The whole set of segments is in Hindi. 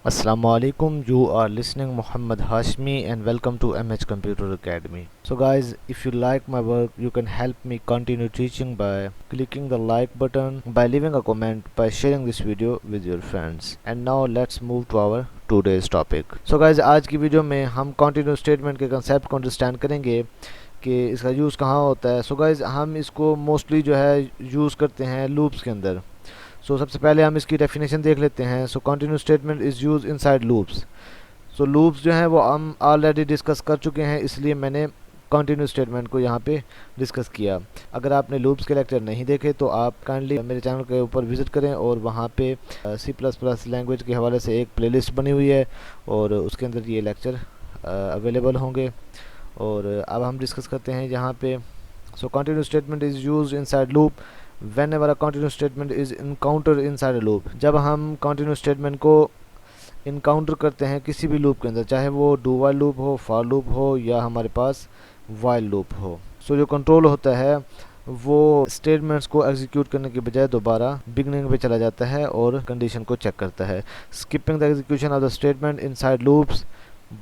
Assalamualaikum, you are listening Muhammad Hashmi and welcome to MH Computer Academy. So guys, if you like my work, you can help me continue teaching by clicking the like button, by leaving a comment, by sharing this video with your friends. And now let's move to our today's topic. So guys, आज की वीडियो में हम कंटिन्यू स्टेटमेंट के कंसेप्ट को अंडरस्टैंड करेंगे कि इसका यूज़ कहाँ होता है. सो गाइज हम इसको मोस्टली जो है यूज़ करते हैं लूप्स के अंदर. सबसे पहले हम इसकी डेफिनेशन देख लेते हैं. Continue statement is use inside loops. Loops जो हैं वो हम ऑलरेडी डिस्कस कर चुके हैं, इसलिए मैंने कंटिन्यू स्टेटमेंट को यहाँ पे डिस्कस किया. अगर आपने लूप्स के लेक्चर नहीं देखे तो आप काइंडली मेरे चैनल के ऊपर विज़िट करें और वहाँ पे C++ लैंग्वेज के हवाले से एक प्लेलिस्ट बनी हुई है और उसके अंदर ये लेक्चर अवेलेबल होंगे. और अब हम डिस्कस करते हैं यहाँ पे. Continue statement is use inside loop whenever a continuous statement is encountered inside a loop. जब हम continuous statement को इनकाउंटर करते हैं किसी भी लूप के अंदर, चाहे वो डू वाइल लूप हो, फॉर लूप हो या हमारे पास वाइल लूप हो. जो कंट्रोल होता है वो स्टेटमेंट्स को एग्जीक्यूट करने के बजाय दोबारा बिगनिंग पे चला जाता है और कंडीशन को चेक करता है. Skipping the execution of the statement inside loops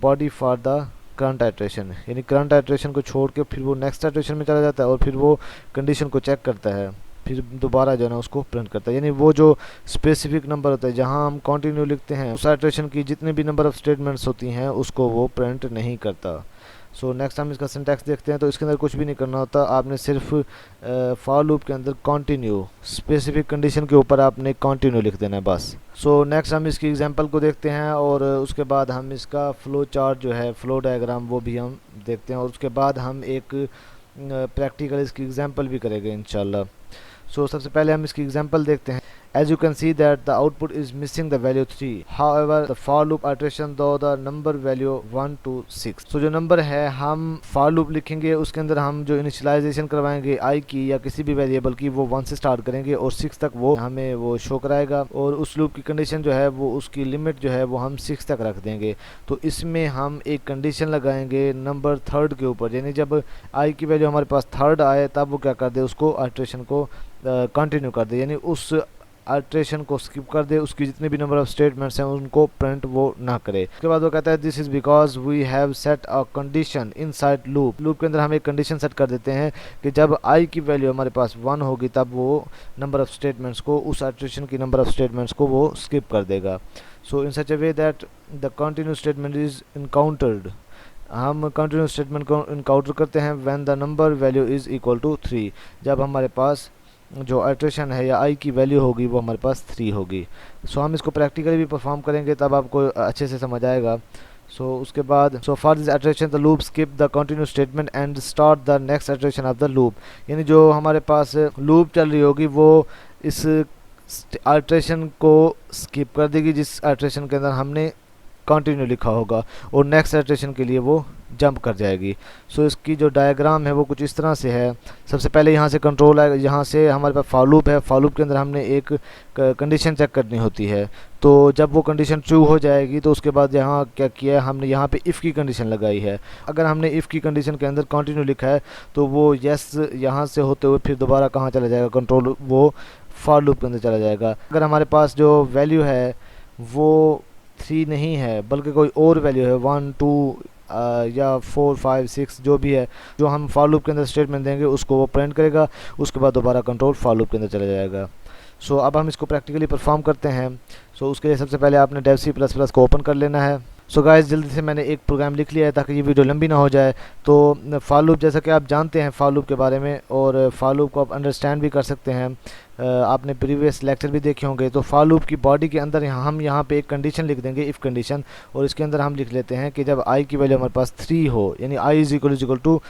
body for the current iteration. यानी करंट आइटरेशन को छोड़ के फिर वो नेक्स्ट आइटरेशन में चला जाता है और फिर वो कंडीशन को चेक करता है, फिर दोबारा जो है ना उसको प्रिंट करता है. यानी वो जो स्पेसिफिक नंबर होता है जहां हम कंटिन्यू लिखते हैं उस आइटरेशन की जितने भी नंबर ऑफ स्टेटमेंट्स होती हैं उसको वो प्रिंट नहीं करता. नेक्स्ट हम इसका सिंटैक्स देखते हैं. तो इसके अंदर कुछ भी नहीं करना होता, आपने सिर्फ फॉर लूप के अंदर कंटिन्यू स्पेसिफिक कंडीशन के ऊपर आपने कंटिन्यू लिख देना है बस. नेक्स्ट हम इसकी एग्जांपल को देखते हैं और उसके बाद हम इसका फ्लो चार्ट जो है, फ्लो डायग्राम, वो भी हम देखते हैं और उसके बाद हम एक प्रैक्टिकल इसकी एग्जाम्पल भी करेंगे इंशाल्लाह. सबसे पहले हम इसकी एग्जांपल देखते हैं. As you can see that the output is missing the value 3. However, the for loop iteration though the number value 1 to 6. जो नंबर है हम for loop लिखेंगे, उसके अंदर हम जो इनिशियलाइजेशन करवाएंगे i की या किसी भी वेरिएबल की, वो 1 से स्टार्ट करेंगे और 6 तक वो हमें वो शो कराएगा. और उस लूप की कंडीशन जो है वो उसकी लिमिट जो है वो हम 6 तक रख देंगे. तो इसमें हम एक कंडीशन लगाएंगे नंबर थर्ड के ऊपर. यानी जब i की वैल्यू हमारे पास थर्ड आए तब वो क्या कर दे, उसको आइटरेशन को कंटिन्यू कर दे, यानी उस आइटरेशन को स्किप कर दे, उसकी जितने भी नंबर ऑफ स्टेटमेंट्स हैं उनको प्रिंट वो ना करे. उसके बाद वो कहता है this is because we have set a condition inside loop. Loop के अंदर हम एक कंडीशन सेट कर देते हैं कि जब i की वैल्यू हमारे पास 1 होगी तब वो नंबर ऑफ स्टेटमेंट्स को, उस आइटरेशन की नंबर ऑफ स्टेटमेंट्स को वो स्किप कर देगा. In such a way that the continue statement is encountered. हम कंटिन्यू स्टेटमेंट को इनकाउंटर करते हैं when the number value is equal to 3. जब हमारे पास जो आइटरेशन है या i की वैल्यू होगी वो हमारे पास 3 होगी. हम इसको प्रैक्टिकली भी परफॉर्म करेंगे तब आपको अच्छे से समझ आएगा. उसके बाद for this iteration the loop skip the continue statement and start the next iteration of the loop. यानी जो हमारे पास लूप चल रही होगी वो इस आइटरेशन को स्किप कर देगी जिस आइटरेशन के अंदर हमने कंटिन्यू लिखा होगा और नेक्स्ट आइटरेशन के लिए वो जंप कर जाएगी. इसकी जो डायग्राम है वो कुछ इस तरह से है. सबसे पहले यहाँ से कंट्रोल है, यहाँ से हमारे पास फॉर लूप है. फॉर लूप के अंदर हमने एक कंडीशन चेक करनी होती है. तो जब वो कंडीशन ट्रू हो जाएगी तो उसके बाद यहाँ क्या किया है, हमने यहाँ पे इफ़ की कंडीशन लगाई है. अगर हमने इफ़ की कंडीशन के अंदर कंटिन्यू लिखा है तो वो यस यहाँ से होते हुए फिर दोबारा कहाँ चला जाएगा, कंट्रोल वो फॉर लूप के अंदर चला जाएगा. अगर हमारे पास जो वैल्यू है वो 3 नहीं है बल्कि कोई और वैल्यू है 1 2 या 4 5 6 जो भी है, जो हम फॉर लूप के अंदर स्टेटमेंट देंगे उसको वो प्रिंट करेगा. उसके बाद दोबारा कंट्रोल फॉर लूप के अंदर चला जाएगा. अब हम इसको प्रैक्टिकली परफॉर्म करते हैं. उसके लिए सबसे पहले आपने डेव C++ को ओपन कर लेना है. गाइस जल्दी से मैंने एक प्रोग्राम लिख लिया है ताकि ये वीडियो लंबी ना हो जाए. फॉर लूप जैसा कि आप जानते हैं फॉर लूप के बारे में और फॉर लूप को आप अंडरस्टैंड भी कर सकते हैं. आपने प्रीवियस लेक्चर भी देखे होंगे. तो फॉर लूप की बॉडी के अंदर हम यहाँ पे एक कंडीशन लिख देंगे, इफ़ कंडीशन, और इसके अंदर हम लिख लेते हैं कि जब i की वैल्यू हमारे पास 3 हो, यानी i इज़ इक्वल टू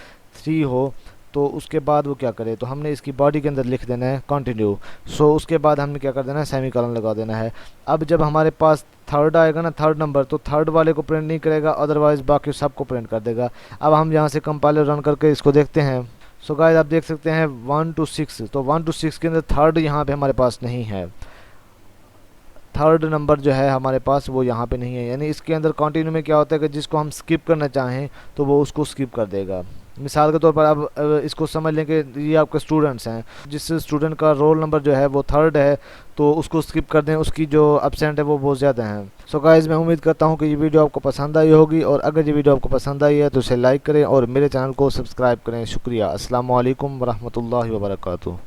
3 हो, तो उसके बाद वो क्या करे, तो हमने इसकी बॉडी के अंदर लिख देना है कंटिन्यू. उसके बाद हमने क्या कर देना है, सेमीकोलन लगा देना है. अब जब हमारे पास थर्ड आएगा ना, थर्ड नंबर, तो थर्ड वाले को प्रिंट नहीं करेगा, अदरवाइज़ बाकी सब को प्रिंट कर देगा. अब हम यहाँ से कंपाइलर रन करके इसको देखते हैं. गाइस आप देख सकते हैं 1 to 6. तो 1 to 6 के अंदर थर्ड यहाँ पे हमारे पास नहीं है. थर्ड नंबर जो है हमारे पास वो यहाँ पे नहीं है. यानी इसके अंदर कंटिन्यू में क्या होता है कि जिसको हम स्किप करना चाहें तो वो उसको स्किप कर देगा. मिसाल के तौर पर अब इसको समझ लें कि ये आपके स्टूडेंट्स हैं, जिस स्टूडेंट का रोल नंबर जो है वो थर्ड है तो उसको स्किप कर दें, उसकी जो एब्सेंट है वो बहुत ज़्यादा हैं। सो गाइस, मैं उम्मीद करता हूँ कि ये वीडियो आपको पसंद आई होगी, और अगर ये वीडियो आपको पसंद आई है तो इसे लाइक करें और मेरे चैनल को सब्सक्राइब करें। शुक्रिया। अस्सलाम वालेकुम वरहमतुल्लाहि वबरकातुहू।